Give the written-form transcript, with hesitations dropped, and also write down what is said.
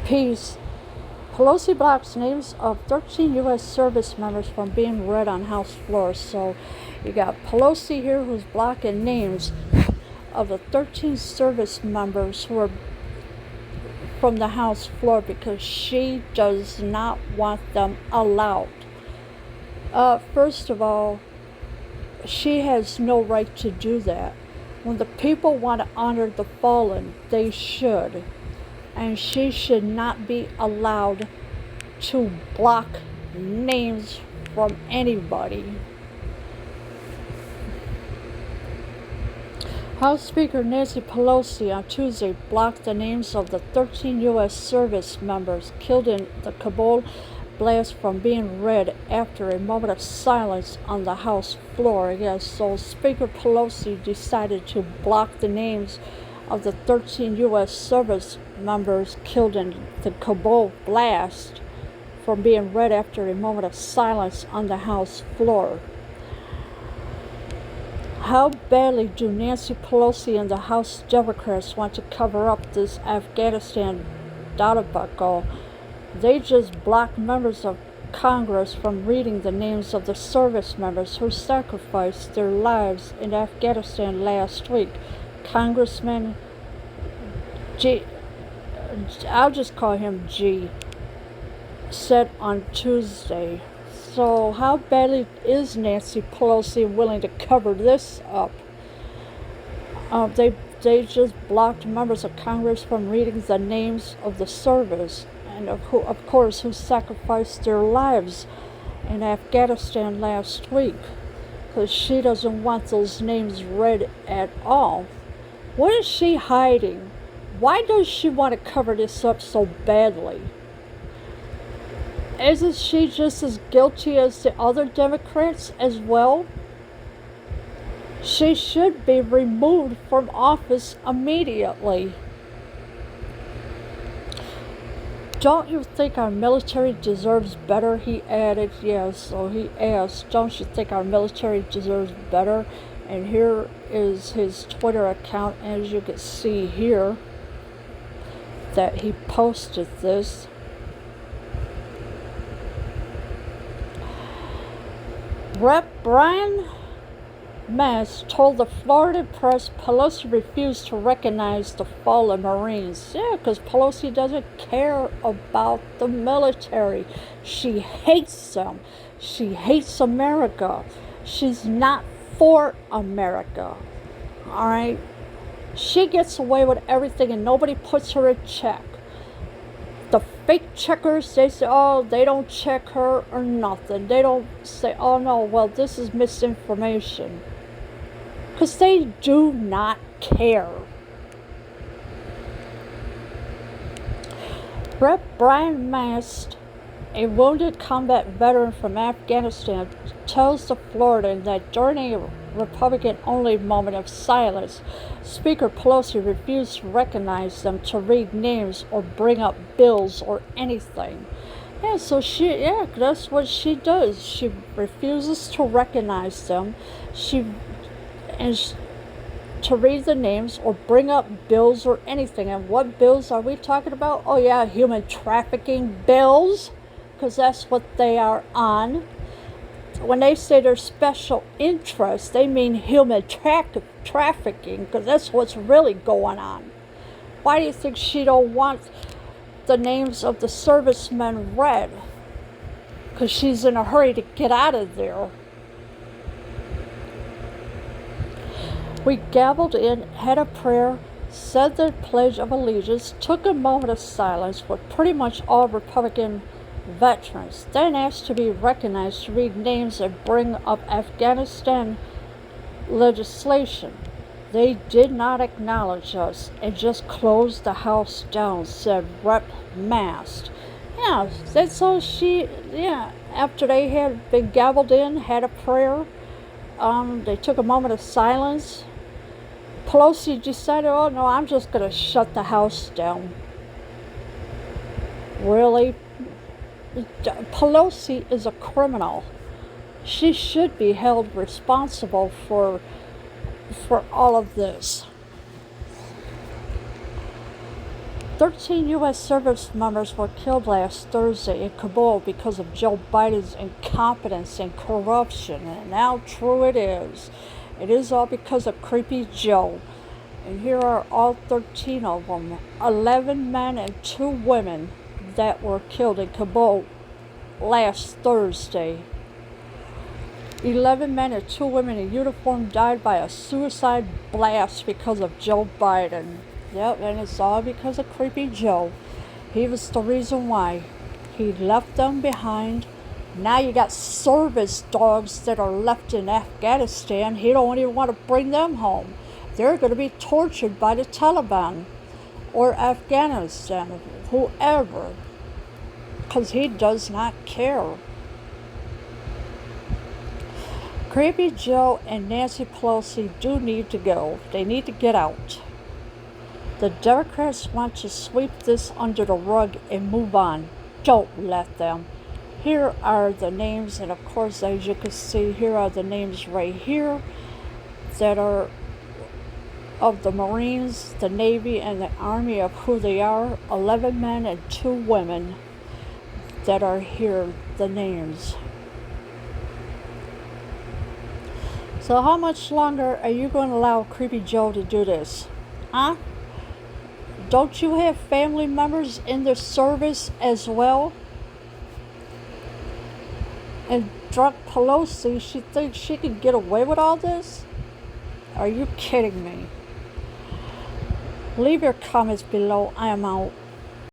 Peace. Pelosi blocks names of 13 U.S. service members from being read on House floor. So you got Pelosi here who's blocking names of the 13 service members who are from the House floor because she does not want them allowed. First of all, she has no right to do that. When the people want to honor the fallen, they should. And she should not be allowed to block names from anybody. House Speaker Nancy Pelosi on Tuesday blocked the names of the 13 U.S. service members killed in the Kabul blast from being read after a moment of silence on the House floor. Yes, so Speaker Pelosi decided to block the names of the 13 U.S. service members killed in the Kabul blast from being read after a moment of silence on the House floor. How badly do Nancy Pelosi and the House Democrats want to cover up this Afghanistan debacle? They just blocked members of Congress from reading the names of the service members who sacrificed their lives in Afghanistan last week. Congressman G, I'll just call him G, said on Tuesday. So how badly is Nancy Pelosi willing to cover this up? They just blocked members of Congress from reading the names of the service and of course who sacrificed their lives in Afghanistan last week, because she doesn't want those names read at all. What is she hiding? Why does she want to cover this up so badly? Isn't she just as guilty as the other Democrats as well? She should be removed from office immediately. Don't you think our military deserves better? He added. Yes, so he asked, don't you think our military deserves better? And here is his Twitter account, as you can see here, that he posted this. Rep. Brian Mast told the Florida press Pelosi refused to recognize the fallen Marines. Yeah, because Pelosi doesn't care about the military. She hates them. She hates America. She's not for America. All right? She gets away with everything and nobody puts her in check. The fake checkers, they say, oh, they don't check her or nothing. They don't say, oh, no, well, this is misinformation. Because they do not care. Rep. Brian Mast, a wounded combat veteran from Afghanistan, tells the Floridian that during a Republican-only moment of silence, Speaker Pelosi refused to recognize them, to read names or bring up bills or anything. Yeah, so that's what she does. She refuses to recognize them. To read the names or bring up bills or anything. And what bills are we talking about? Oh yeah, human trafficking bills, because that's what they are on. When they say they're special interests, they mean human trafficking, because that's what's really going on. Why do you think she don't want the names of the servicemen read? Because she's in a hurry to get out of there. We gavelled in, had a prayer, said the Pledge of Allegiance, took a moment of silence with pretty much all Republican veterans, then asked to be recognized to read names and bring up Afghanistan legislation. They did not acknowledge us and just closed the House down, said Rep. Mast. Yeah, that's all after they had been gavelled in, had a prayer, they took a moment of silence. Pelosi decided, oh no, I'm just going to shut the House down. Really? Pelosi is a criminal. She should be held responsible for all of this. 13 U.S. service members were killed last Thursday in Kabul because of Joe Biden's incompetence and corruption. And how true it is. It is all because of Creepy Joe. And here are all 13 of them. 11 men and 2 women that were killed in Kabul last Thursday. 11 men and 2 women in uniform died by a suicide blast because of Joe Biden. Yep, and it's all because of Creepy Joe. He was the reason why. He left them behind. Now you got service dogs that are left in Afghanistan. He don't even want to bring them home. They're going to be tortured by the Taliban or Afghanistan, whoever, because he does not care. Creepy Joe and Nancy Pelosi do need to go. They need to get out. The Democrats want to sweep this under the rug and move on. Don't let them. Here are the names, and of course, as you can see, here are the names right here that are of the Marines, the Navy, and the Army of who they are. 11 men and 2 women that are here, the names. So how much longer are you going to allow Creepy Joe to do this? Huh? Don't you have family members in the service as well? And drunk Pelosi, she thinks she can get away with all this? Are you kidding me? Leave your comments below. I am out.